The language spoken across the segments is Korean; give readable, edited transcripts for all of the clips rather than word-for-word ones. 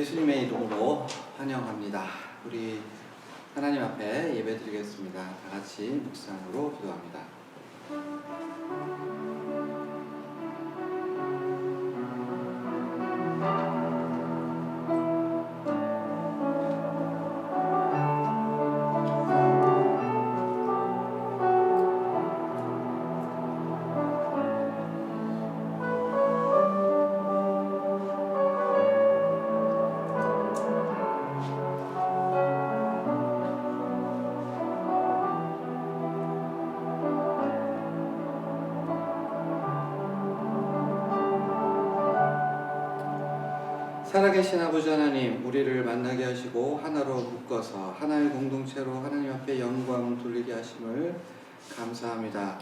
예수님의 이름으로 환영합니다. 우리 하나님 앞에 예배드리겠습니다. 다 같이 묵상으로 기도합니다. 살아계신 아버지 하나님, 우리를 만나게 하시고 하나로 묶어서 하나의 공동체로 하나님 앞에 영광 돌리게 하심을 감사합니다.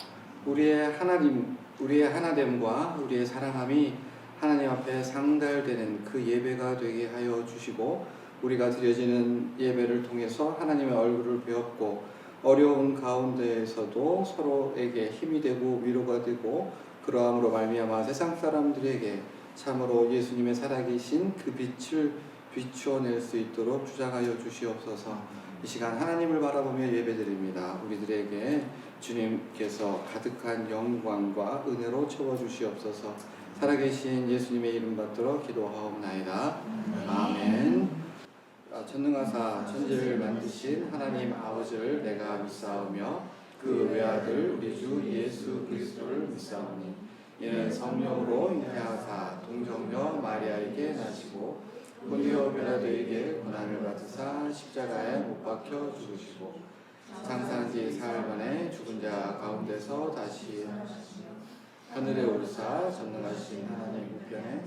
우리의 하나됨과 우리의 사랑함이 하나님 앞에 상달되는 그 예배가 되게 하여 주시고, 우리가 드려지는 예배를 통해서 하나님의 얼굴을 배웠고, 어려운 가운데에서도 서로에게 힘이 되고 위로가 되고, 그러함으로 말미암아 세상 사람들에게 참으로 예수님의 살아계신 그 빛을 비추어낼 수 있도록 주장하여 주시옵소서. 이 시간 하나님을 바라보며 예배드립니다. 우리들에게 주님께서 가득한 영광과 은혜로 채워주시옵소서. 살아계신 예수님의 이름 받들어 기도하옵나이다. 아멘. 전능하사 천지를 만드신 하나님 아버지를 내가 믿사오며 그 외아들 우리 주 예수 그리스도를 믿사오니, 이는 성령으로 잉태하사 동정녀 마리아에게 나시고 본디오 빌라도에게 고난을 받으사 십자가에 못 박혀 죽으시고 장사한 지 사흘 만에 죽은 자 가운데서 다시 하늘에 오르사 전능하신 하나님 우편에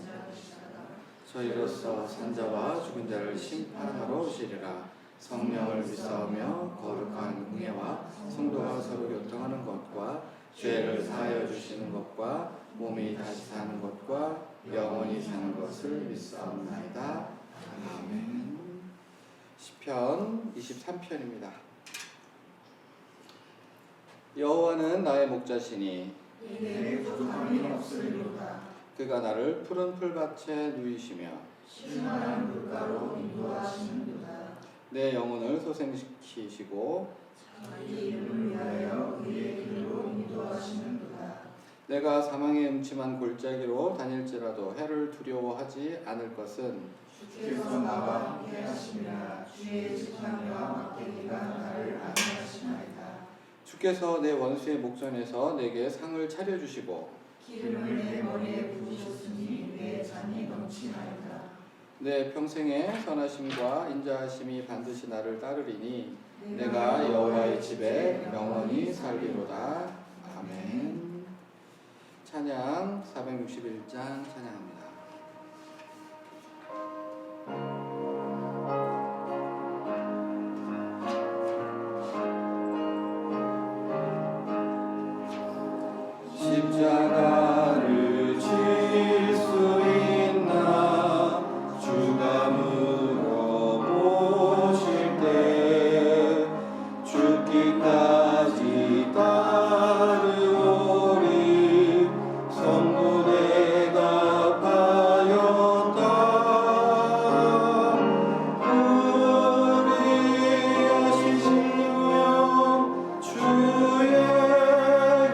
저희로서 산자와 죽은 자를 심판하러 오시리라. 성령을 믿사오며 거룩한 공예와 성도가 서로 교통하는 것과 죄를 사하여 주시는 것과 몸이 다시 사는 것과 영원히 사는 것을 믿사옵나이다. 아멘. 시편 23편입니다. 여호와는 나의 목자시니 내게 부족함이 없으리로다. 그가 나를 푸른 풀밭에 누이시며 신선한 물가로 인도하시는도다. 내 영혼을 소생시키시고 자기 이름을 위하여 그의 길로 인도하시는도다. 내가 사망의 음침한 골짜기로 다닐지라도 해를 두려워하지 않을 것은 주께서 나와 함께 하시니라. 주의 지팡이와 막대기가 나를 안위하시나이다. 주께서 내 원수의 목전에서 내게 상을 차려주시고 기름을 내 머리에 부으셨으니 내 잔이 넘치나이다. 내 평생의 선하심과 인자하심이 반드시 나를 따르리니 내가 여호와의 집에 영원히 살리로다. 아멘. 찬양 461장 찬양합니다. 십자가를 질 수 있나 주가 물어보실 때 죽기까지 따르오리. 성도 내가 파였다. 우리의 신령 주의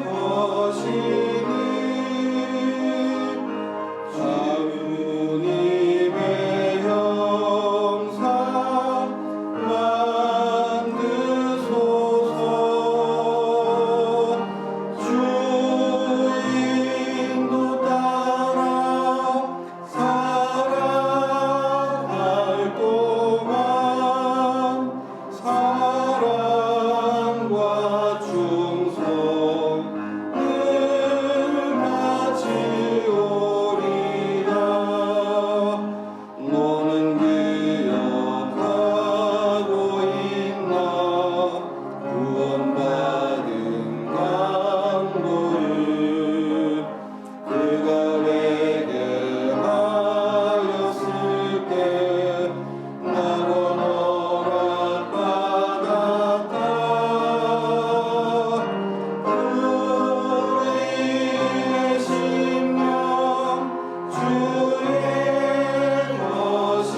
것이니 주님의 형상 만드소서. 주인도 따라 살아갈 동안 사랑과 충성을 바치오리라. 너는 기억하고 있나 구원받은 강도를 그가 회개하였을 때 나로 허락받았다. 우리의 심령 주의 것이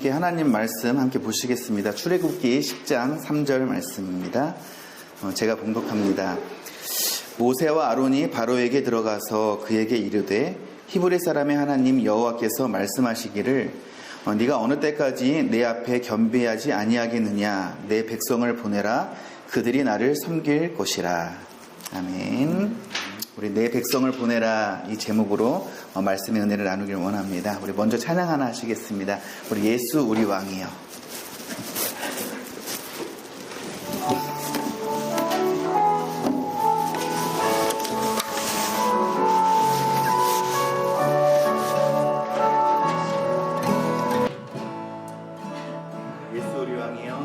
함께 하나님 말씀 함께 보시겠습니다. 출애굽기 10장 3절 말씀입니다. 제가 봉독합니다. 모세와 아론이 바로에게 들어가서 그에게 이르되 히브리 사람의 하나님 여호와께서 말씀하시기를 네가 어느 때까지 내 앞에 겸비하지 아니하겠느냐. 내 백성을 보내라. 그들이 나를 섬길 것이라. 아멘. 우리 내 백성을 보내라 이 제목으로 말씀의 은혜를 나누길 원합니다. 우리 먼저 찬양 하나 하시겠습니다. 우리 예수 우리 왕이여. 예수 우리 왕이여.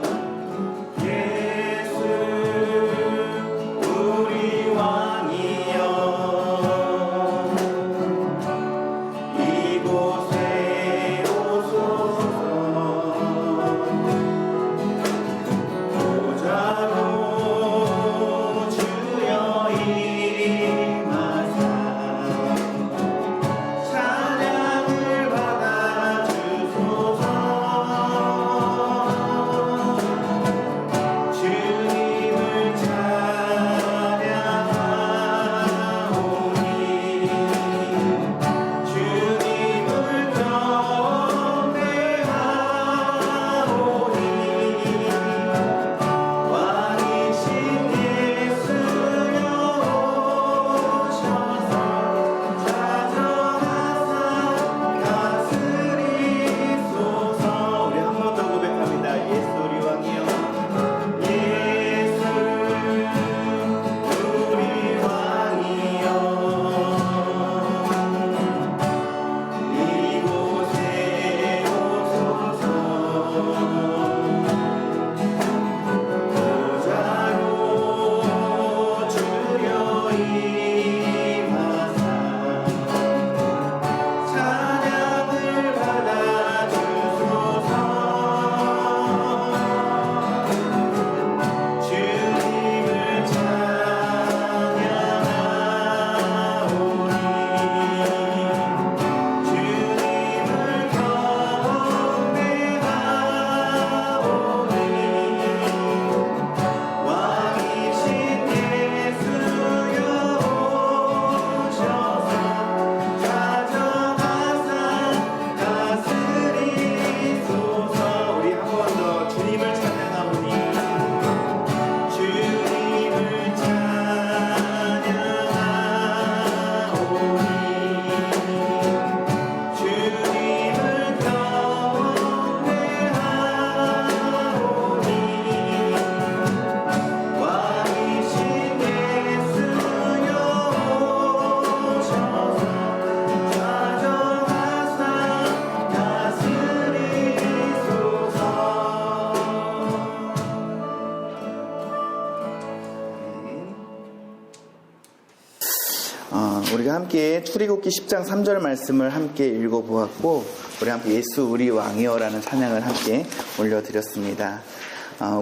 우리가 함께 출애굽기 10장 3절 말씀을 함께 읽어보았고 우리 함께 예수 우리 왕이여라는 찬양을 함께 올려드렸습니다.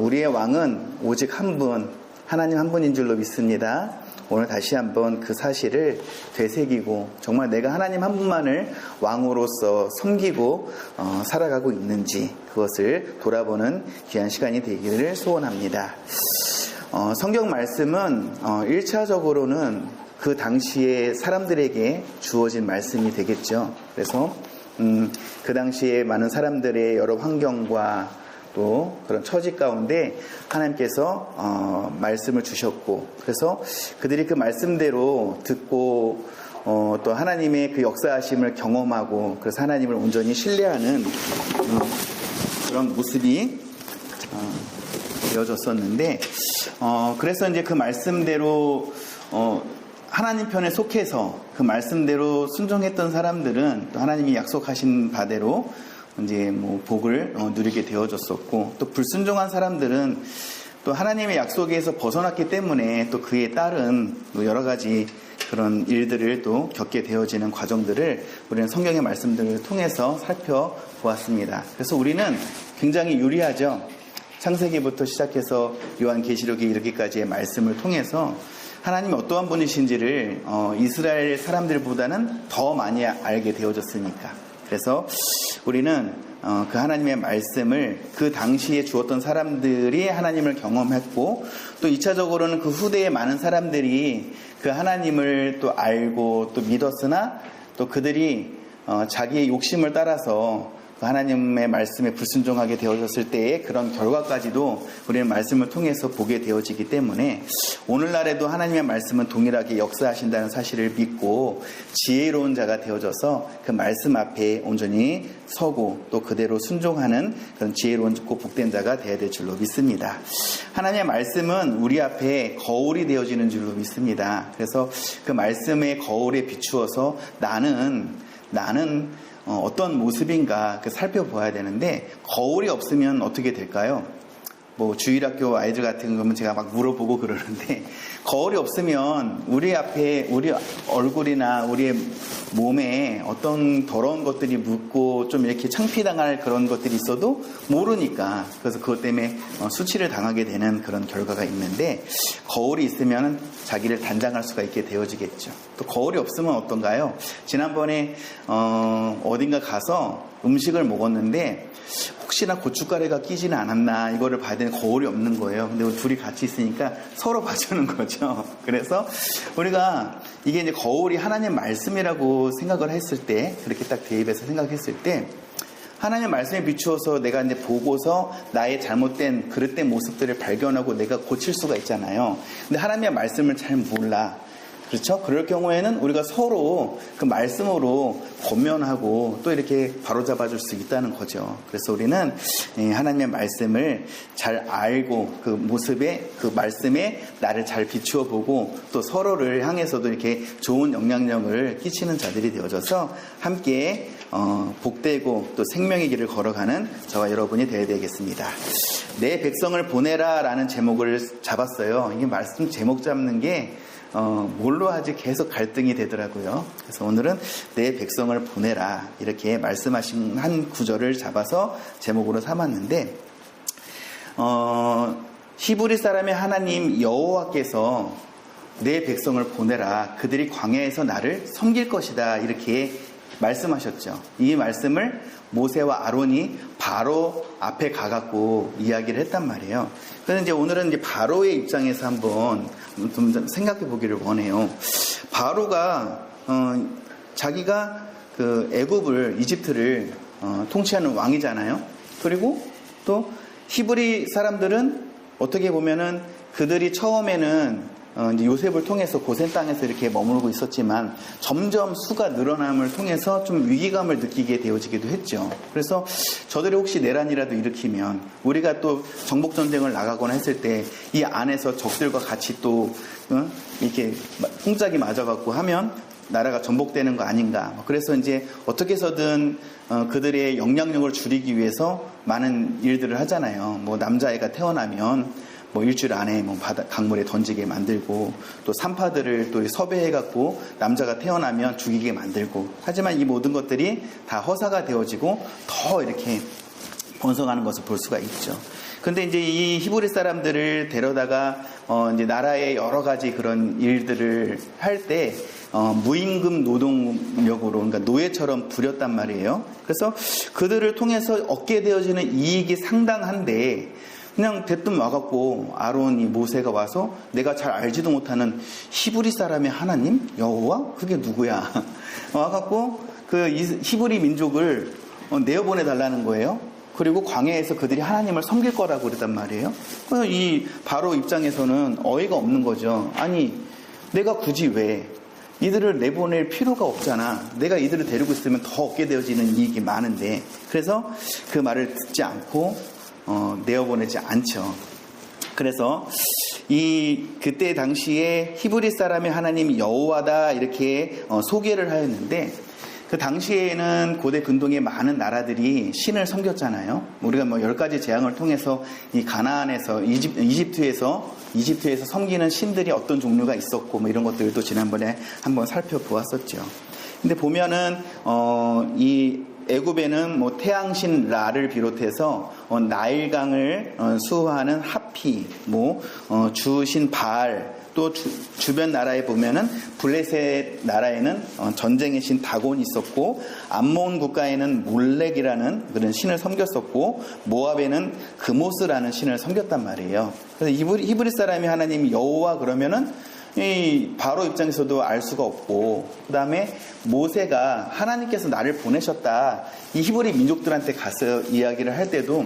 우리의 왕은 오직 한 분, 하나님 한 분인 줄로 믿습니다. 오늘 다시 한번 그 사실을 되새기고 정말 내가 하나님 한 분만을 왕으로서 섬기고 살아가고 있는지 그것을 돌아보는 귀한 시간이 되기를 소원합니다. 성경 말씀은 1차적으로는 그 당시에 사람들에게 주어진 말씀이 되겠죠. 그래서 그 당시에 많은 사람들의 여러 환경과 또 그런 처지 가운데 하나님께서 말씀을 주셨고 그래서 그들이 그 말씀대로 듣고 또 하나님의 그 역사하심을 경험하고 그래서 하나님을 온전히 신뢰하는 그런 모습이 되어졌었는데 그래서 이제 그 말씀대로 하나님 편에 속해서 그 말씀대로 순종했던 사람들은 또 하나님이 약속하신 바대로 이제 뭐 복을 누리게 되어졌었고 또 불순종한 사람들은 또 하나님의 약속에서 벗어났기 때문에 또 그에 따른 여러 가지 그런 일들을 또 겪게 되어지는 과정들을 우리는 성경의 말씀들을 통해서 살펴보았습니다. 그래서 우리는 굉장히 유리하죠. 창세기부터 시작해서 요한계시록에 이르기까지의 말씀을 통해서 하나님이 어떠한 분이신지를 이스라엘 사람들보다는 더 많이 알게 되어졌으니까. 그래서 우리는 그 하나님의 말씀을 그 당시에 주었던 사람들이 하나님을 경험했고, 또 2차적으로는 그 후대에 많은 사람들이 그 하나님을 또 알고 또 믿었으나 또 그들이 자기의 욕심을 따라서 그 하나님의 말씀에 불순종하게 되어졌을 때의 그런 결과까지도 우리는 말씀을 통해서 보게 되어지기 때문에 오늘날에도 하나님의 말씀은 동일하게 역사하신다는 사실을 믿고 지혜로운 자가 되어져서 그 말씀 앞에 온전히 서고 또 그대로 순종하는 그런 지혜로운 복된 자가 되어야 될 줄로 믿습니다. 하나님의 말씀은 우리 앞에 거울이 되어지는 줄로 믿습니다. 그래서 그 말씀의 거울에 비추어서 나는 어떤 모습인가 살펴봐야 되는데, 거울이 없으면 어떻게 될까요? 뭐 주일학교 아이들 같은 거면 제가 막 물어보고 그러는데, 거울이 없으면 우리 앞에 우리 얼굴이나 우리의 몸에 어떤 더러운 것들이 묻고 좀 이렇게 창피당할 그런 것들이 있어도 모르니까, 그래서 그것 때문에 수치를 당하게 되는 그런 결과가 있는데, 거울이 있으면 자기를 단장할 수가 있게 되어지겠죠. 또 거울이 없으면 어떤가요? 지난번에 어딘가 가서 음식을 먹었는데 혹시나 고춧가루가 끼지는 않았나 이거를 봐야 되는 거울이 없는 거예요. 근데 우리 둘이 같이 있으니까 서로 봐주는 거죠. 그래서 우리가 이게 이제 거울이 하나님 말씀이라고 생각을 했을 때, 그렇게 딱 대입해서 생각했을 때 하나님의 말씀에 비추어서 내가 이제 보고서 나의 잘못된 그릇된 모습들을 발견하고 내가 고칠 수가 있잖아요. 근데 하나님의 말씀을 잘 몰라. 그렇죠? 그럴 경우에는 우리가 서로 그 말씀으로 권면하고 또 이렇게 바로잡아 줄 수 있다는 거죠. 그래서 우리는 하나님의 말씀을 잘 알고 그 모습에, 그 말씀에 나를 잘 비추어 보고 또 서로를 향해서도 이렇게 좋은 영향력을 끼치는 자들이 되어져서 함께 복되고 또 생명의 길을 걸어가는 저와 여러분이 되어야 되겠습니다. 내 백성을 보내라 라는 제목을 잡았어요. 이게 말씀 제목 잡는 게 뭘로 하지 계속 갈등이 되더라고요. 그래서 오늘은 내 백성을 보내라 이렇게 말씀하신 한 구절을 잡아서 제목으로 삼았는데, 히브리 사람의 하나님 여호와께서 내 백성을 보내라, 그들이 광야에서 나를 섬길 것이다 이렇게 말씀하셨죠. 이 말씀을 모세와 아론이 바로 앞에 가갖고 이야기를 했단 말이에요. 그래서 이제 오늘은 이제 바로의 입장에서 한번 좀 생각해 보기를 원해요. 바로가 자기가 그 애굽을, 이집트를 통치하는 왕이잖아요. 그리고 또 히브리 사람들은 어떻게 보면은 그들이 처음에는 이제 요셉을 통해서 고센 땅에서 이렇게 머물고 있었지만 점점 수가 늘어남을 통해서 좀 위기감을 느끼게 되어지기도 했죠. 그래서 저들이 혹시 내란이라도 일으키면, 우리가 또 정복전쟁을 나가거나 했을 때 이 안에서 적들과 같이 또 이렇게 쿵짝이 맞아갖고 하면 나라가 전복되는 거 아닌가. 그래서 이제 어떻게 해서든 그들의 영향력을 줄이기 위해서 많은 일들을 하잖아요. 뭐 남자애가 태어나면 뭐 일주일 안에 뭐 강물에 던지게 만들고, 또 산파들을 또 섭외해갖고 남자가 태어나면 죽이게 만들고. 하지만 이 모든 것들이 다 허사가 되어지고 더 이렇게 번성하는 것을 볼 수가 있죠. 근데 이제 이 히브리 사람들을 데려다가 이제 나라의 여러 가지 그런 일들을 할 때 무임금 노동력으로, 그러니까 노예처럼 부렸단 말이에요. 그래서 그들을 통해서 얻게 되어지는 이익이 상당한데, 그냥 대뜸 와갖고 아론이, 모세가 와서 내가 잘 알지도 못하는 히브리 사람의 하나님? 여호와? 그게 누구야? 와갖고 그 히브리 민족을 내어보내달라는 거예요. 그리고 광야에서 그들이 하나님을 섬길 거라고 그랬단 말이에요. 그래서 이 바로 입장에서는 어이가 없는 거죠. 아니, 내가 굳이 왜 이들을 내보낼 필요가 없잖아. 내가 이들을 데리고 있으면 더 얻게 되어지는 이익이 많은데. 그래서 그 말을 듣지 않고 내어보내지 않죠. 그래서 그때 당시에 히브리 사람의 하나님 여호와다 이렇게 소개를 하였는데, 그 당시에는 고대 근동의 많은 나라들이 신을 섬겼잖아요. 우리가 뭐 10가지 재앙을 통해서 이 가나안에서 이집트에서 섬기는 신들이 어떤 종류가 있었고 뭐 이런 것들도 지난번에 한번 살펴보았었죠. 근데 보면은 이 애굽에는 뭐 태양신 라를 비롯해서 나일강을 수호하는 하피, 주신 바알, 또 주변 나라에 보면은 블레셋 나라에는 전쟁의 신 다곤이 있었고, 암몬 국가에는 몰렉이라는 그런 신을 섬겼었고, 모압에는 그모스라는 신을 섬겼단 말이에요. 그래서 히브리 사람이 하나님 여호와 그러면은 이 바로 입장에서도 알 수가 없고, 그 다음에 모세가 하나님께서 나를 보내셨다, 이 히브리 민족들한테 가서 이야기를 할 때도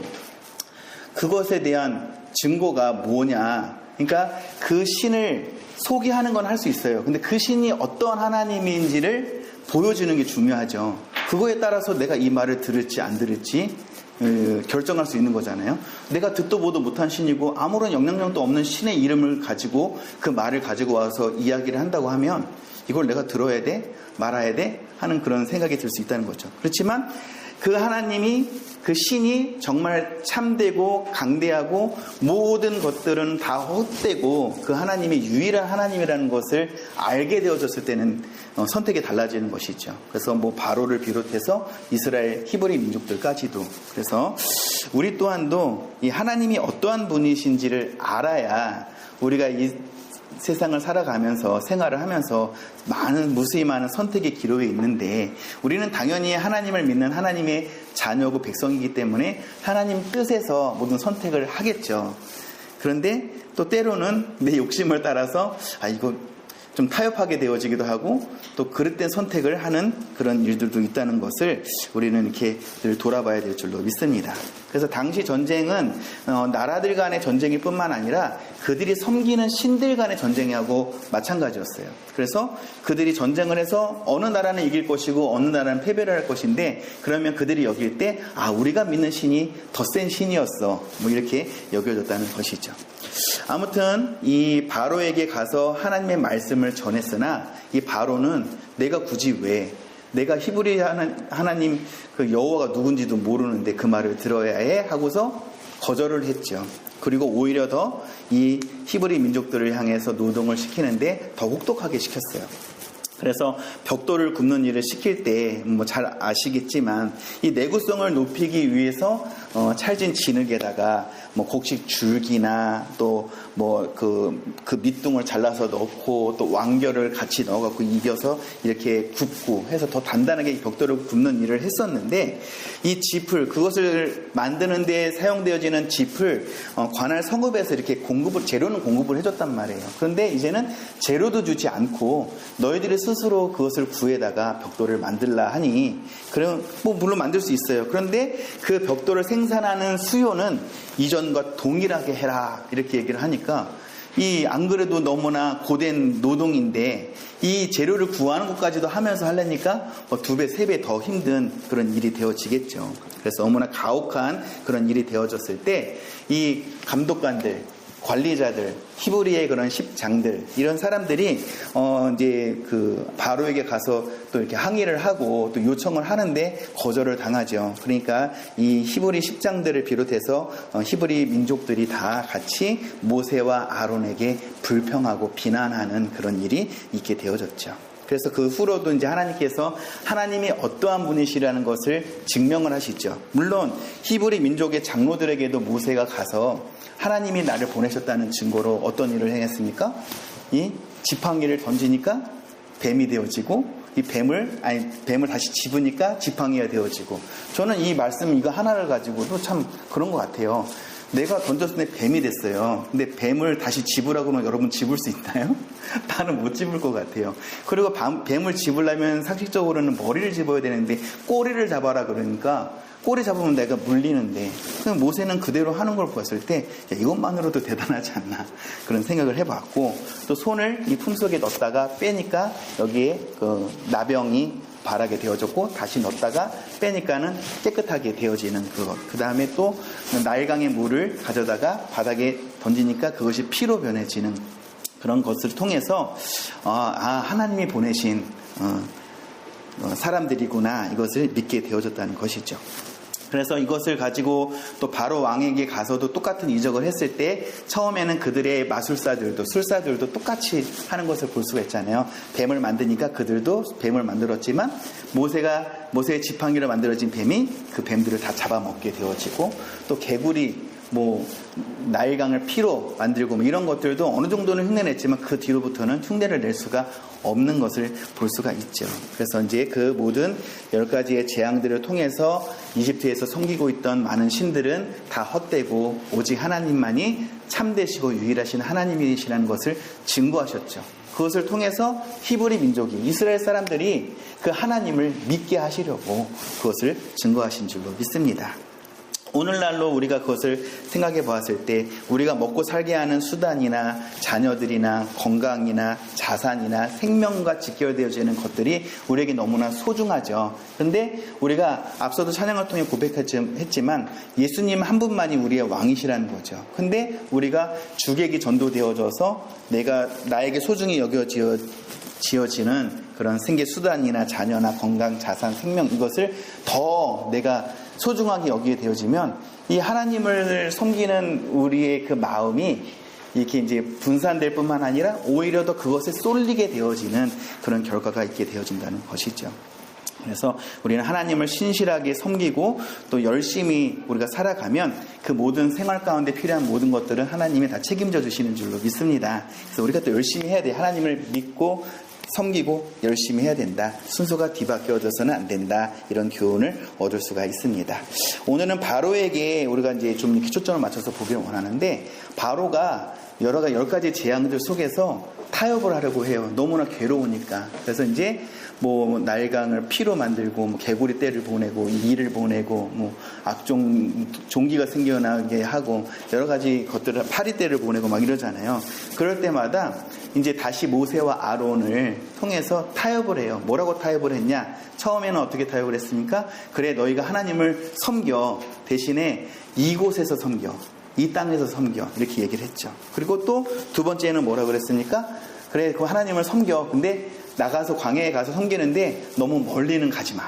그것에 대한 증거가 뭐냐, 그러니까 그 신을 소개하는 건 할 수 있어요. 근데 그 신이 어떤 하나님인지를 보여주는 게 중요하죠. 그거에 따라서 내가 이 말을 들을지 안 들을지 결정할 수 있는 거잖아요. 내가 듣도 보도 못한 신이고 아무런 영향력도 없는 신의 이름을 가지고 그 말을 가지고 와서 이야기를 한다고 하면 이걸 내가 들어야 돼? 말아야 돼? 하는 그런 생각이 들 수 있다는 거죠. 그렇지만 그 하나님이, 그 신이 정말 참되고 강대하고 모든 것들은 다 헛되고 그 하나님이 유일한 하나님이라는 것을 알게 되어졌을 때는 선택이 달라지는 것이죠. 그래서 바로를 비롯해서 이스라엘 히브리 민족들까지도. 그래서 우리 또한도 이 하나님이 어떠한 분이신지를 알아야 우리가 이 세상을 살아가면서 생활을 하면서 무수히 많은 선택의 기로에 있는데, 우리는 당연히 하나님을 믿는 하나님의 자녀고 백성이기 때문에 하나님 뜻에서 모든 선택을 하겠죠. 그런데 또 때로는 내 욕심을 따라서 이거 좀 타협하게 되어지기도 하고, 또 그릇된 선택을 하는 그런 일들도 있다는 것을 우리는 이렇게 늘 돌아봐야 될 줄로 믿습니다. 그래서 당시 전쟁은 나라들 간의 전쟁일 뿐만 아니라 그들이 섬기는 신들 간의 전쟁하고 마찬가지였어요. 그래서 그들이 전쟁을 해서 어느 나라는 이길 것이고 어느 나라는 패배를 할 것인데, 그러면 그들이 여길 때 우리가 믿는 신이 더 센 신이었어, 이렇게 여겨졌다는 것이죠. 아무튼 이 바로에게 가서 하나님의 말씀을 전했으나 이 바로는 내가 굳이 왜, 내가 히브리 하나님 그 여호와가 누군지도 모르는데 그 말을 들어야 해 하고서 거절을 했죠. 그리고 오히려 더 이 히브리 민족들을 향해서 노동을 시키는데 더 혹독하게 시켰어요. 그래서 벽돌을 굽는 일을 시킬 때 잘 아시겠지만 이 내구성을 높이기 위해서 찰진 진흙에다가 곡식 줄기나 또 그 밑둥을 잘라서 넣고 또 왕겨를 같이 넣어갖고 이겨서 이렇게 굽고 해서 더 단단하게 벽돌을 굽는 일을 했었는데, 이 짚을, 그것을 만드는 데 사용되어지는 짚을 관할 성읍에서 이렇게 재료는 공급을 해줬단 말이에요. 그런데 이제는 재료도 주지 않고 너희들이 스스로 그것을 구해다가 벽돌을 만들라 하니, 그럼 물론 만들 수 있어요. 그런데 그 벽돌을 생산하는 수요는 이전과 동일하게 해라, 이렇게 얘기를 하니까 안 그래도 너무나 고된 노동인데 이 재료를 구하는 것까지도 하면서 하려니까 2배, 3배 더 힘든 그런 일이 되어지겠죠. 그래서 너무나 가혹한 그런 일이 되어졌을 때 이 감독관들, 관리자들, 히브리의 그런 십장들, 이런 사람들이 이제 그 바로에게 가서 또 이렇게 항의를 하고 또 요청을 하는데 거절을 당하죠. 그러니까 이 히브리 십장들을 비롯해서 히브리 민족들이 다 같이 모세와 아론에게 불평하고 비난하는 그런 일이 있게 되어졌죠. 그래서 그 후로도 이제 하나님께서 하나님이 어떠한 분이시라는 것을 증명을 하시죠. 물론 히브리 민족의 장로들에게도 모세가 가서 하나님이 나를 보내셨다는 증거로 어떤 일을 행했습니까? 이 지팡이를 던지니까 뱀이 되어지고, 이 뱀을 다시 집으니까 지팡이가 되어지고. 저는 이 말씀 이거 하나를 가지고도 참 그런 것 같아요. 내가 던졌을 때 뱀이 됐어요. 근데 뱀을 다시 집으라고 하면 여러분 집을 수 있나요? 나는 못 집을 것 같아요. 그리고 뱀을 집으려면 상식적으로는 머리를 집어야 되는데 꼬리를 잡아라 그러니까 꼬리 잡으면 내가 물리는데, 모세는 그대로 하는 걸 봤을 때 이것만으로도 대단하지 않나, 그런 생각을 해봤고, 또 손을 이 품속에 넣었다가 빼니까 여기에 그 나병이 바라게 되어졌고, 다시 넣었다가 빼니까는 깨끗하게 되어지는 그것. 그 다음에 또 나일강의 물을 가져다가 바닥에 던지니까 그것이 피로 변해지는 그런 것을 통해서 하나님이 보내신 사람들이구나, 이것을 믿게 되어졌다는 것이죠. 그래서 이것을 가지고 또 바로 왕에게 가서도 똑같은 이적을 했을 때 처음에는 그들의 마술사들도 술사들도 똑같이 하는 것을 볼 수가 있잖아요. 뱀을 만드니까 그들도 뱀을 만들었지만 모세의 지팡이로 만들어진 뱀이 그 뱀들을 다 잡아먹게 되어지고 또 개구리 나일강을 피로 만들고 이런 것들도 어느 정도는 흉내냈지만 그 뒤로부터는 흉내를 낼 수가 없는 것을 볼 수가 있죠. 그래서 이제 그 모든 10가지의 재앙들을 통해서 이집트에서 섬기고 있던 많은 신들은 다 헛되고 오직 하나님만이 참되시고 유일하신 하나님이시라는 것을 증거하셨죠. 그것을 통해서 히브리 민족이 이스라엘 사람들이 그 하나님을 믿게 하시려고 그것을 증거하신 줄로 믿습니다. 오늘날로 우리가 그것을 생각해 보았을 때 우리가 먹고 살게 하는 수단이나 자녀들이나 건강이나 자산이나 생명과 직결되어지는 것들이 우리에게 너무나 소중하죠. 그런데 우리가 앞서도 찬양을 통해 고백했지만 예수님 한 분만이 우리의 왕이시라는 거죠. 근데 우리가 주객이 전도되어져서 나에게 소중히 지어지는 그런 생계 수단이나 자녀나 건강, 자산, 생명 이것을 더 내가 소중하게 여기게 되어지면 이 하나님을 섬기는 우리의 그 마음이 이렇게 이제 분산될 뿐만 아니라 오히려 더 그것에 쏠리게 되어지는 그런 결과가 있게 되어진다는 것이죠. 그래서 우리는 하나님을 신실하게 섬기고 또 열심히 우리가 살아가면 그 모든 생활 가운데 필요한 모든 것들은 하나님이 다 책임져 주시는 줄로 믿습니다. 그래서 우리가 또 열심히 해야 돼. 하나님을 믿고 섬기고 열심히 해야 된다. 순서가 뒤바뀌어져서는 안 된다. 이런 교훈을 얻을 수가 있습니다. 오늘은 바로에게 우리가 이제 좀 이렇게 초점을 맞춰서 보기를 원하는데 바로가 10가지 재앙들 속에서 타협을 하려고 해요. 너무나 괴로우니까. 그래서 이제 나일강을 피로 만들고 개구리 떼를 보내고 이를 보내고 종기가 생겨나게 하고 여러 가지 것들을 파리떼를 보내고 막 이러잖아요. 그럴 때마다 이제 다시 모세와 아론을 통해서 타협을 해요. 뭐라고 타협을 했냐? 처음에는 어떻게 타협을 했습니까? 그래 너희가 하나님을 섬겨. 대신에 이곳에서 섬겨. 이 땅에서 섬겨. 이렇게 얘기를 했죠. 그리고 또 두 번째는 뭐라고 그랬습니까? 그래 그 하나님을 섬겨. 근데 나가서 광야에 가서 섬기는데 너무 멀리는 가지 마.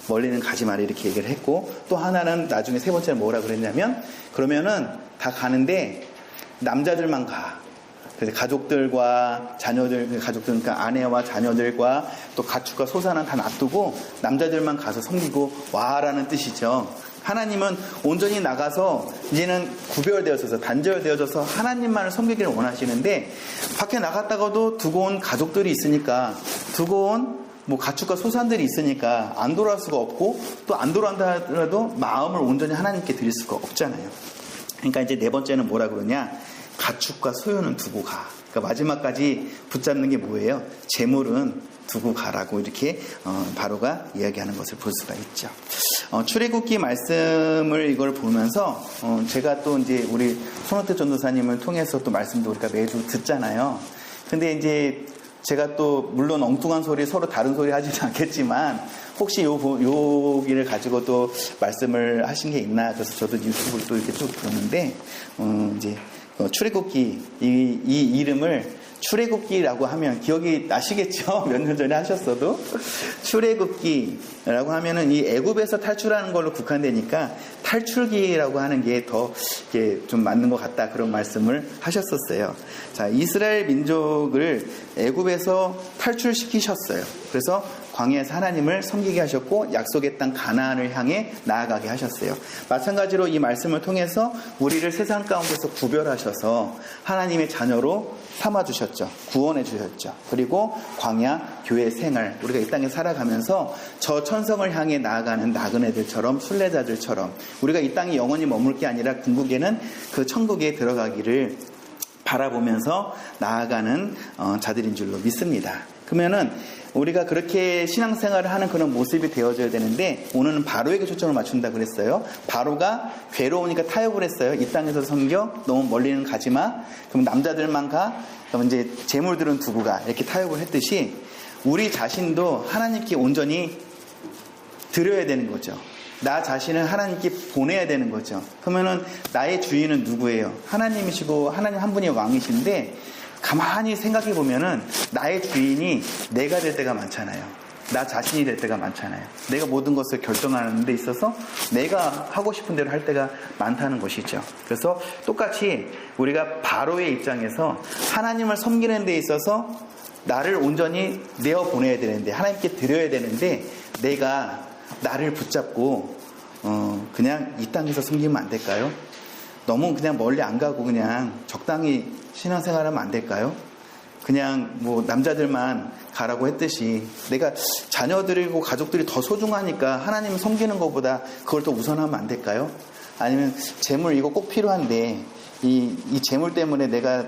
멀리는 가지 마라 이렇게 얘기를 했고 또 하나는 나중에 세 번째는 뭐라 그랬냐면 그러면은 다 가는데 남자들만 가. 그래서 가족들과 자녀들, 그러니까 아내와 자녀들과 또 가축과 소사는 다 놔두고 남자들만 가서 섬기고 와라는 뜻이죠. 하나님은 온전히 나가서 이제는 구별되어져서 단절되어져서 하나님만을 섬기기를 원하시는데 밖에 나갔다가도 두고 온 가족들이 있으니까 두고 온 가축과 소산들이 있으니까 안 돌아올 수가 없고 또 안 돌아온다 하더라도 마음을 온전히 하나님께 드릴 수가 없잖아요. 그러니까 이제 네 번째는 뭐라 그러냐? 가축과 소유는 두고 가. 그러니까 마지막까지 붙잡는 게 뭐예요? 재물은 두고 가라고 이렇게 바로가 이야기하는 것을 볼 수가 있죠. 출애굽기 말씀을 이걸 보면서 제가 또 이제 우리 손호태 전도사님을 통해서 또 말씀도 우리가 매주 듣잖아요. 근데 이제 제가 또 물론 엉뚱한 소리 서로 다른 소리 하지는 않겠지만 혹시 요기를 가지고 또 말씀을 하신 게 있나 그래서 저도 유튜브를 또 이렇게 쭉 보는데 이제 출애굽기 이 이름을 출애굽기라고 하면 기억이 나시겠죠? 몇 년 전에 하셨어도 출애굽기라고 하면은 이 애굽에서 탈출하는 걸로 국한되니까 탈출기라고 하는 게 더 좀 맞는 것 같다 그런 말씀을 하셨었어요. 자, 이스라엘 민족을 애굽에서 탈출시키셨어요. 그래서 광야에서 하나님을 섬기게 하셨고 약속의 땅 가나안을 향해 나아가게 하셨어요. 마찬가지로 이 말씀을 통해서 우리를 세상 가운데서 구별하셔서 하나님의 자녀로 삼아주셨죠. 구원해 주셨죠. 그리고 광야 교회 생활 우리가 이 땅에 살아가면서 저 천성을 향해 나아가는 나그네들처럼 순례자들처럼 우리가 이 땅에 영원히 머물 게 아니라 궁극에는 그 천국에 들어가기를 바라보면서 나아가는 자들인 줄로 믿습니다. 그러면은 우리가 그렇게 신앙생활을 하는 그런 모습이 되어져야 되는데 오늘은 바로에게 초점을 맞춘다 그랬어요. 바로가 괴로우니까 타협을 했어요. 이 땅에서 섬겨 너무 멀리는 가지 마. 그럼 남자들만 가. 그럼 이제 재물들은 두고 가. 이렇게 타협을 했듯이 우리 자신도 하나님께 온전히 드려야 되는 거죠. 나 자신을 하나님께 보내야 되는 거죠. 그러면은 나의 주인은 누구예요? 하나님이시고 하나님 한 분이 왕이신데 가만히 생각해 보면은 나의 주인이 내가 될 때가 많잖아요. 나 자신이 될 때가 많잖아요. 내가 모든 것을 결정하는 데 있어서 내가 하고 싶은 대로 할 때가 많다는 것이죠. 그래서 똑같이 우리가 바로의 입장에서 하나님을 섬기는 데 있어서 나를 온전히 내어 보내야 되는데, 하나님께 드려야 되는데, 내가 나를 붙잡고 그냥 이 땅에서 섬기면 안 될까요? 너무 그냥 멀리 안 가고 그냥 적당히 신앙생활하면 안 될까요? 그냥 뭐 남자들만 가라고 했듯이 내가 자녀들이고 가족들이 더 소중하니까 하나님을 섬기는 것보다 그걸 더 우선하면 안 될까요? 아니면 재물 이거 꼭 필요한데 이 재물 때문에 내가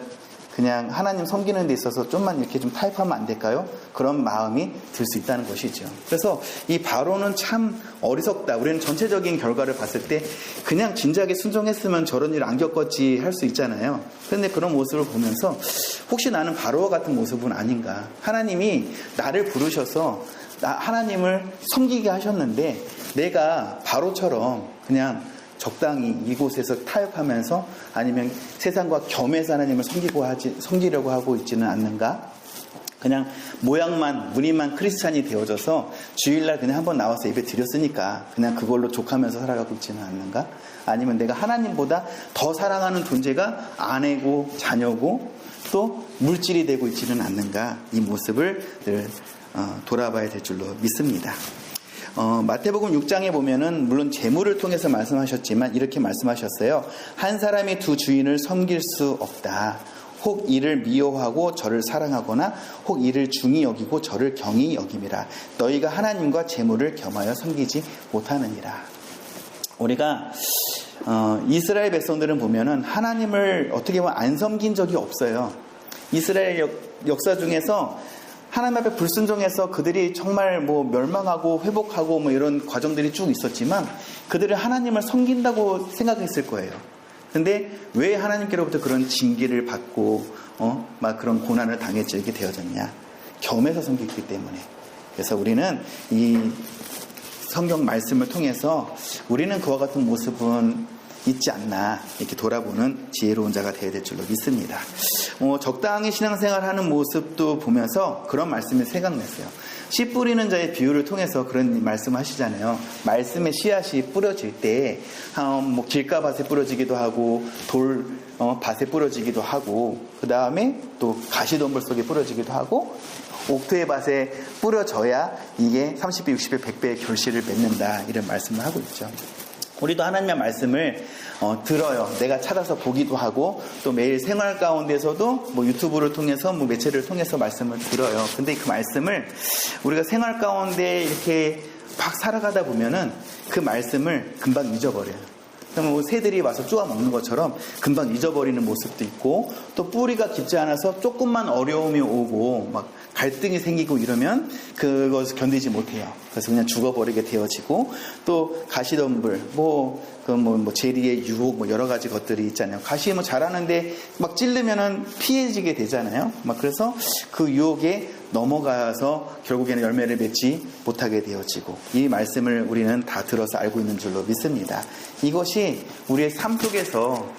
그냥 하나님 섬기는 데 있어서 좀만 이렇게 좀 타협하면 안 될까요? 그런 마음이 들 수 있다는 것이죠. 그래서 이 바로는 참 어리석다. 우리는 전체적인 결과를 봤을 때 그냥 진작에 순종했으면 저런 일 안 겪었지 할 수 있잖아요. 그런데 그런 모습을 보면서 혹시 나는 바로와 같은 모습은 아닌가. 하나님이 나를 부르셔서 하나님을 섬기게 하셨는데 내가 바로처럼 그냥 적당히 이곳에서 타협하면서 아니면 세상과 겸해서 하나님을 섬기려고 하고 있지는 않는가? 그냥 모양만, 무늬만 크리스찬이 되어져서 주일날 그냥 한번 나와서 예배 드렸으니까 그냥 그걸로 족하면서 살아가고 있지는 않는가? 아니면 내가 하나님보다 더 사랑하는 존재가 아내고 자녀고 또 물질이 되고 있지는 않는가? 이 모습을 늘 돌아봐야 될 줄로 믿습니다. 마태복음 6장에 보면은 물론 재물을 통해서 말씀하셨지만 이렇게 말씀하셨어요. 한 사람이 두 주인을 섬길 수 없다. 혹 이를 미워하고 저를 사랑하거나 혹 이를 중히 여기고 저를 경히 여김이라. 너희가 하나님과 재물을 겸하여 섬기지 못하느니라. 우리가 이스라엘 백성들은 보면은 하나님을 어떻게 보면 안 섬긴 적이 없어요. 이스라엘 역사 중에서 하나님 앞에 불순종해서 그들이 정말 뭐 멸망하고 회복하고 뭐 이런 과정들이 쭉 있었지만 그들은 하나님을 섬긴다고 생각했을 거예요. 근데 왜 하나님께로부터 그런 징계를 받고 막 그런 고난을 당했지 이렇게 되어졌냐? 겸해서 섬겼기 때문에. 그래서 우리는 이 성경 말씀을 통해서 우리는 그와 같은 모습은 있지 않나 이렇게 돌아보는 지혜로운 자가 되어야 될 줄로 믿습니다. 적당히 신앙생활하는 모습도 보면서 그런 말씀이 생각났어요. 씨 뿌리는 자의 비유를 통해서 그런 말씀을 하시잖아요. 말씀의 씨앗이 뿌려질 때 뭐 길가밭에 뿌려지기도 하고 밭에 뿌려지기도 하고 그 다음에 또 가시덤불 속에 뿌려지기도 하고 옥토의 밭에 뿌려져야 이게 30배, 60배, 100배의 결실을 맺는다 이런 말씀을 하고 있죠. 우리도 하나님의 말씀을 들어요. 내가 찾아서 보기도 하고 또 매일 생활 가운데서도 뭐 유튜브를 통해서 뭐 매체를 통해서 말씀을 들어요. 근데 그 말씀을 우리가 생활 가운데 이렇게 막 살아가다 보면은 그 말씀을 금방 잊어버려요. 뭐 새들이 와서 쪼아 먹는 것처럼 금방 잊어버리는 모습도 있고 또 뿌리가 깊지 않아서 조금만 어려움이 오고 막 갈등이 생기고 이러면 그것을 견디지 못해요. 그래서 그냥 죽어버리게 되어지고 또 가시덤불 제리의 유혹 뭐 여러 가지 것들이 있잖아요. 가시 뭐 자라는데 막 찌르면은 피해지게 되잖아요. 막 그래서 그 유혹에 넘어가서 결국에는 열매를 맺지 못하게 되어지고 이 말씀을 우리는 다 들어서 알고 있는 줄로 믿습니다. 이것이 우리의 삶 속에서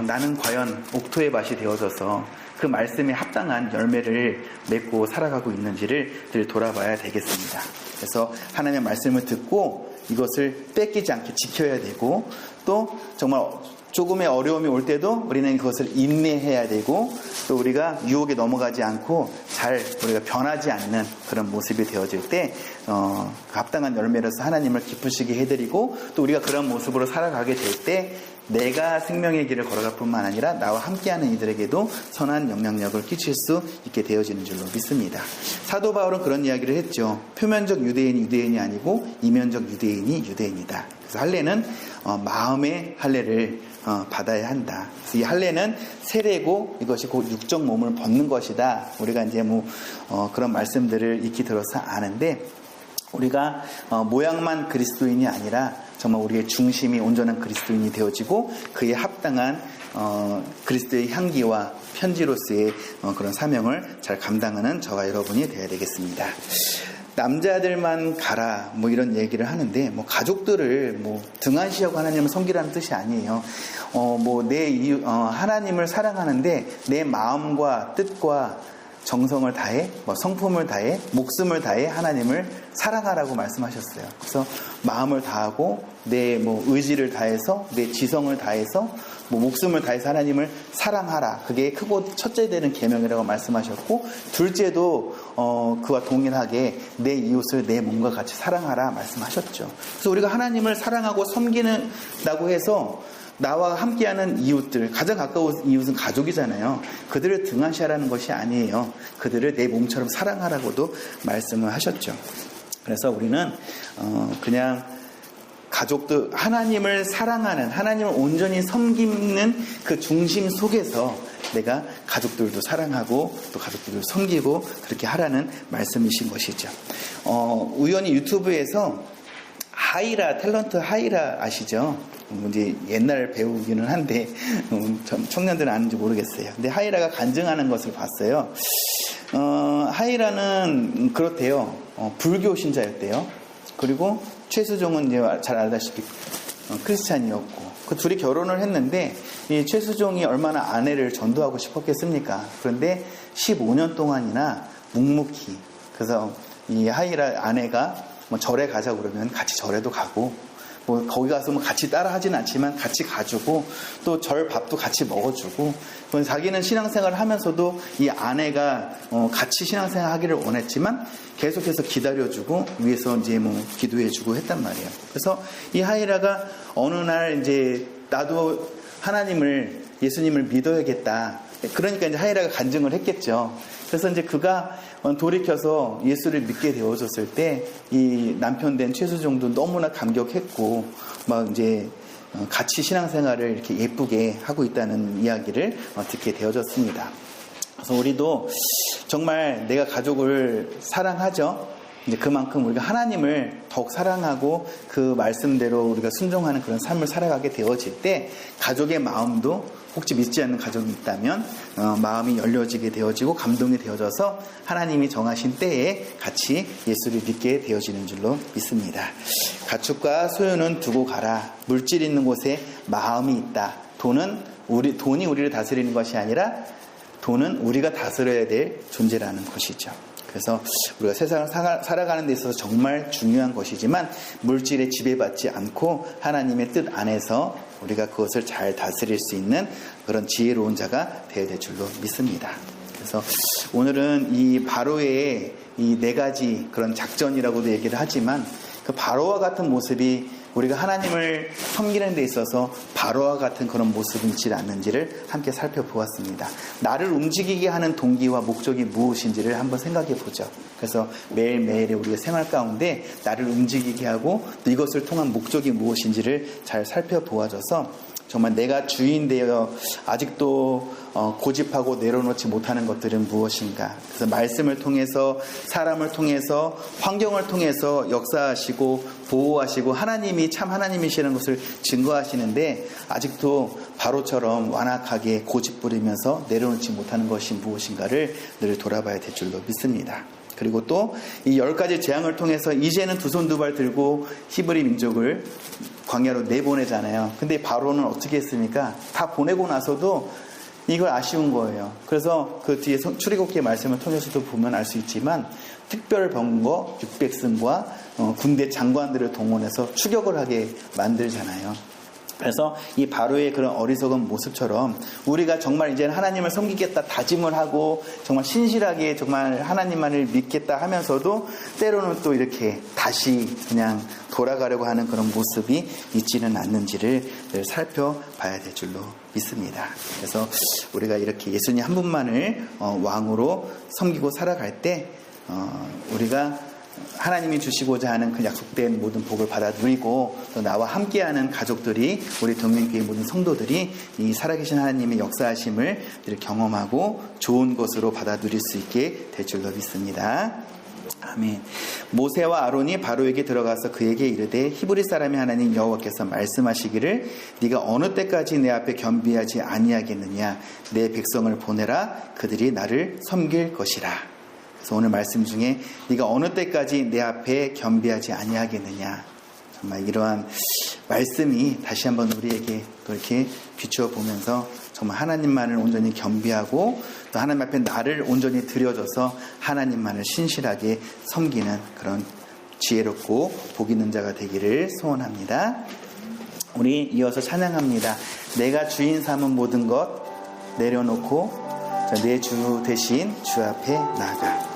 나는 과연 옥토의 밭이 되어져서 그 말씀에 합당한 열매를 맺고 살아가고 있는지를 늘 돌아봐야 되겠습니다. 그래서 하나님의 말씀을 듣고 이것을 뺏기지 않게 지켜야 되고 또 정말 조금의 어려움이 올 때도 우리는 그것을 인내해야 되고 또 우리가 유혹에 넘어가지 않고 잘 우리가 변하지 않는 그런 모습이 되어질 때 합당한 열매로서 하나님을 기쁘시게 해드리고 또 우리가 그런 모습으로 살아가게 될 때 내가 생명의 길을 걸어갈 뿐만 아니라 나와 함께하는 이들에게도 선한 영향력을 끼칠 수 있게 되어지는 줄로 믿습니다. 사도 바울은 그런 이야기를 했죠. 표면적 유대인이 유대인이 아니고 이면적 유대인이 유대인이다. 그래서 할례는 마음의 할례를 받아야 한다. 그래서 이 할례는 세례고 이것이 곧 육적 몸을 벗는 것이다. 우리가 이제 그런 말씀들을 익히 들어서 아는데 우리가 모양만 그리스도인이 아니라 정말 우리의 중심이 온전한 그리스도인이 되어지고 그에 합당한 그리스도의 향기와 편지로서의 그런 사명을 잘 감당하는 저와 여러분이 되어야 되겠습니다. 남자들만 가라 이런 얘기를 하는데 가족들을 등한시하고 하나님을 섬기라는 뜻이 아니에요. 하나님을 사랑하는데 내 마음과 뜻과 정성을 다해, 성품을 다해, 목숨을 다해 하나님을 사랑하라고 말씀하셨어요. 그래서 마음을 다하고 내 의지를 다해서 내 지성을 다해서 목숨을 다해서 하나님을 사랑하라. 그게 크고 첫째 되는 계명이라고 말씀하셨고, 둘째도 그와 동일하게 내 이웃을 내 몸과 같이 사랑하라 말씀하셨죠. 그래서 우리가 하나님을 사랑하고 섬기는다고 해서 나와 함께하는 이웃들, 가장 가까운 이웃은 가족이잖아요. 그들을 등한시하라는 것이 아니에요. 그들을 내 몸처럼 사랑하라고도 말씀을 하셨죠. 그래서 우리는 그냥 가족도 하나님을 사랑하는, 하나님을 온전히 섬기는 그 중심 속에서 내가 가족들도 사랑하고 또 가족들도 섬기고 그렇게 하라는 말씀이신 것이죠. 우연히 유튜브에서 하이라, 탤런트 하이라 아시죠? 이제 옛날 배우기는 한데 청년들은 아는지 모르겠어요. 근데 하이라가 간증하는 것을 봤어요. 하이라는 그렇대요. 불교 신자였대요. 그리고 최수종은 이제 잘 알다시피 크리스찬이었고, 그 둘이 결혼을 했는데 이 최수종이 얼마나 아내를 전도하고 싶었겠습니까? 그런데 15년 동안이나 묵묵히, 그래서 이 하이라 아내가 절에 가자 그러면 같이 절에도 가고, 거기 가서 같이 따라 하진 않지만 같이 가주고, 또 절 밥도 같이 먹어주고, 자기는 신앙생활을 하면서도 이 아내가 같이 신앙생활 하기를 원했지만 계속해서 기다려주고 위에서 이제 기도해주고 했단 말이에요. 그래서 이 하이라가 어느 날 이제 나도 하나님을, 예수님을 믿어야겠다. 그러니까 이제 하이라가 간증을 했겠죠. 그래서 이제 그가 돌이켜서 예수를 믿게 되어졌을 때 이 남편 된 최수종도 너무나 감격했고, 이제 같이 신앙생활을 이렇게 예쁘게 하고 있다는 이야기를 듣게 되어졌습니다. 그래서 우리도 정말 내가 가족을 사랑하죠. 이제 그만큼 우리가 하나님을 더욱 사랑하고 그 말씀대로 우리가 순종하는 그런 삶을 살아가게 되어질 때 가족의 마음도, 혹시 믿지 않는 가족이 있다면 마음이 열려지게 되어지고 감동이 되어져서 하나님이 정하신 때에 같이 예수를 믿게 되어지는 줄로 믿습니다. 가축과 소유는 두고 가라. 물질 있는 곳에 마음이 있다. 돈이 우리를 다스리는 것이 아니라 돈은 우리가 다스려야 될 존재라는 것이죠. 그래서 우리가 세상을 살아가는 데 있어서 정말 중요한 것이지만 물질에 지배받지 않고 하나님의 뜻 안에서 우리가 그것을 잘 다스릴 수 있는 그런 지혜로운 자가 되어야 될 줄로 믿습니다. 그래서 오늘은 이 바로의 이 4가지 그런 작전이라고도 얘기를 하지만 그 바로와 같은 모습이 우리가 하나님을 섬기는 데 있어서 바로와 같은 그런 모습인지 않는지를 함께 살펴보았습니다. 나를 움직이게 하는 동기와 목적이 무엇인지를 한번 생각해 보죠. 그래서 매일매일의 우리의 생활 가운데 나를 움직이게 하고 또 이것을 통한 목적이 무엇인지를 잘 살펴보아져서 정말 내가 주인 되어 아직도 고집하고 내려놓지 못하는 것들은 무엇인가. 그래서 말씀을 통해서, 사람을 통해서, 환경을 통해서 역사하시고 보호하시고 하나님이 참 하나님이시라는 것을 증거하시는데 아직도 바로처럼 완악하게 고집 부리면서 내려놓지 못하는 것이 무엇인가를 늘 돌아봐야 될 줄로 믿습니다. 그리고 또 이 10가지 재앙을 통해서 이제는 두 손 두 발 들고 히브리 민족을 광야로 내보내잖아요. 근데 바로는 어떻게 했습니까? 다 보내고 나서도 이걸 아쉬운 거예요. 그래서 그 뒤에 출애굽기의 말씀을 통해서도 보면 알 수 있지만 특별 병거 600승과 군대 장관들을 동원해서 추격을 하게 만들잖아요. 그래서 이 바로의 그런 어리석은 모습처럼 우리가 정말 이제는 하나님을 섬기겠다 다짐을 하고 정말 신실하게 정말 하나님만을 믿겠다 하면서도 때로는 또 이렇게 다시 그냥 돌아가려고 하는 그런 모습이 있지는 않는지를 늘 살펴봐야 될 줄로 믿습니다. 그래서 우리가 이렇게 예수님 한 분만을 왕으로 섬기고 살아갈 때 우리가 하나님이 주시고자 하는 그 약속된 모든 복을 받아 누리고 또 나와 함께하는 가족들이, 우리 동명교회 모든 성도들이 이 살아계신 하나님의 역사하심을 늘 경험하고 좋은 것으로 받아 누릴 수 있게 될 줄로 믿습니다. 아멘. 모세와 아론이 바로에게 들어가서 그에게 이르되 히브리 사람의 하나님 여호와께서 말씀하시기를 네가 어느 때까지 내 앞에 겸비하지 아니하겠느냐. 내 백성을 보내라. 그들이 나를 섬길 것이라. 그래서 오늘 말씀 중에 네가 어느 때까지 내 앞에 겸비하지 아니하겠느냐. 정말 이러한 말씀이 다시 한번 우리에게 또 이렇게 비추어 보면서 정말 하나님만을 온전히 겸비하고 또 하나님 앞에 나를 온전히 드려줘서 하나님만을 신실하게 섬기는 그런 지혜롭고 복 있는 자가 되기를 소원합니다. 우리 이어서 찬양합니다. 내가 주인 삼은 모든 것 내려놓고 내 주 대신 주 앞에 나가.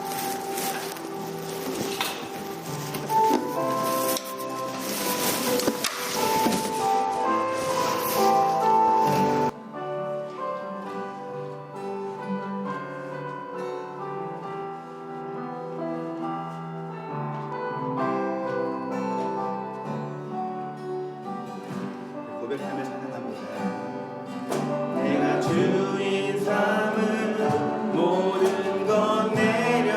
고백하며 찬양합니다. 내가 주인 삼은 모든 것 내려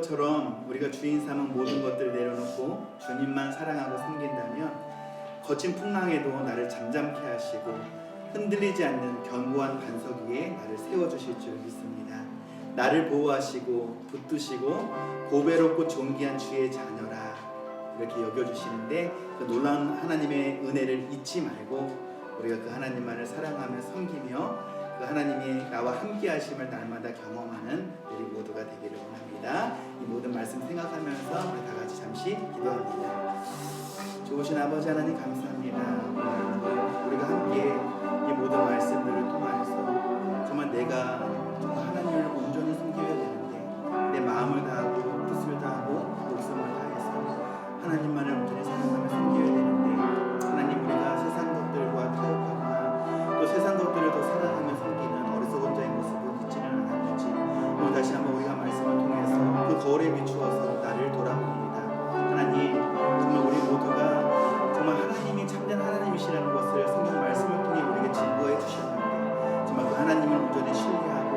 것처럼 우리가 주인 삼은 모든 것들을 내려놓고 주님만 사랑하고 섬긴다면 거친 풍랑에도 나를 잠잠케 하시고 흔들리지 않는 견고한 반석 위에 나를 세워주실 줄 믿습니다. 나를 보호하시고 붙드시고 고배롭고 존귀한 주의 자녀라 이렇게 여겨주시는데 그 놀라운 하나님의 은혜를 잊지 말고 우리가 그 하나님만을 사랑하며 섬기며 그 하나님이 나와 함께 하심을 날마다 경험하는 우리 모두가 되기를 원합니다. 이 모든 말씀 생각하면서 우리 다 같이 잠시 기도합니다. 좋으신 아버지 하나님 감사합니다. 우리가 함께 이 모든 말씀들을 통하여서 정말 내가 정말 하나님을 온전히 섬겨야 되는데 내 마음을 다하고 뜻을 다하고 목숨을 다해서 하나님만을 온전히 사랑하며 섬겨야 되는데 하나님 우리가 세상 것들과 타협하거나 또 세상 것들을 더 사랑하며 섬기는 어리석은 자의 모습을 잊지는 않았는지 오늘 다시 한번 우리가 말씀을 통해서 그 거울에 비추어서 나를 돌아봅니다. 하나님 정말 우리 모두가 정말 하나님이 참된 하나님이시라는 것을 성경 말씀을 통해 우리에게 증거해 주셨는데 정말 그 하나님을 온전히 신뢰하고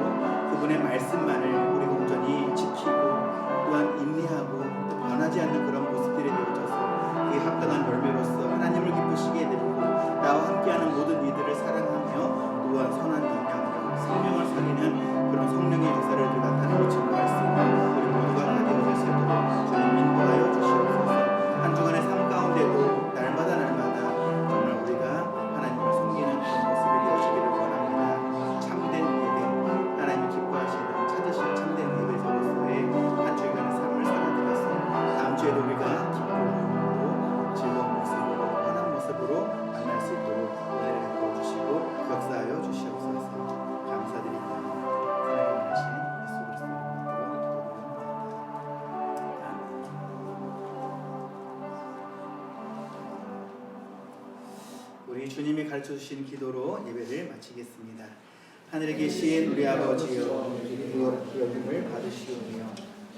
그분의 말씀만을 우리가 온전히 지키고 또한 인내하고 또 변하지 않는 그런 모습들이 되어져서 그에 합당한 열매로서 하나님을 기쁘시게 해드리고 나와 함께하는 모든 이들을 사랑하며 또한 선한 영향력, 생명을 살리는 그런 성령의 역사를 나타내고 증거할 수 있는 우리 모두가 다 되어질 수 있도록 주님 인도하여 주시옵소서. 한 주간의 삶 가운데도 날마다 정말 우리가 하나님을 섬기는 그런 모습이 되어지기를 원합니다. 참된 예배, 하나님이 기뻐하시는 찾으실 참된 예배자로서의 한 주간의 삶을 살아들여서 다음 주에도 우리가 기쁨으로 즐거운 모습으로 환한 모습으로 만날 수 있도록 은혜를 베풀어 주시고 역사하여 주시옵소서. 감사드립니다. 사랑의 많으신 예수 그리스도 이름으로 기도드립니다. 우리 주님이 가르쳐 주신 기도로 예배를 마치겠습니다. 하늘에 계신 우리 아버지여 여김을 받으시오며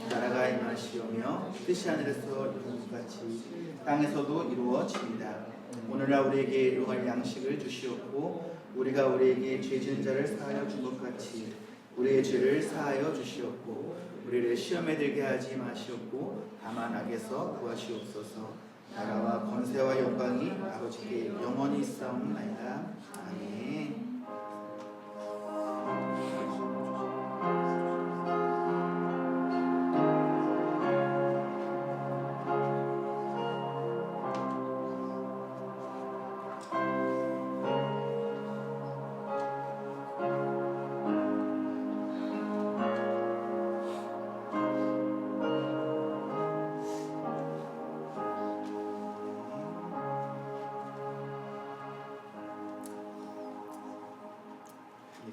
나라가 임하시오며 뜻이 하늘에서 이루어진 것 같이 땅에서도 이루어집니다. 오늘날 우리에게 일용할 양식을 주시옵고 우리가 우리에게 죄 지은 자를 사하여 준 것 같이 우리의 죄를 사하여 주시옵고 우리를 시험에 들게 하지 마시옵고 다만 악에서 구하시옵소서. 나라와 권세와 영광이 아버지께 영원히 있사옵나이다. 아멘.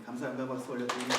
감사 영광 박수 올려드립니다.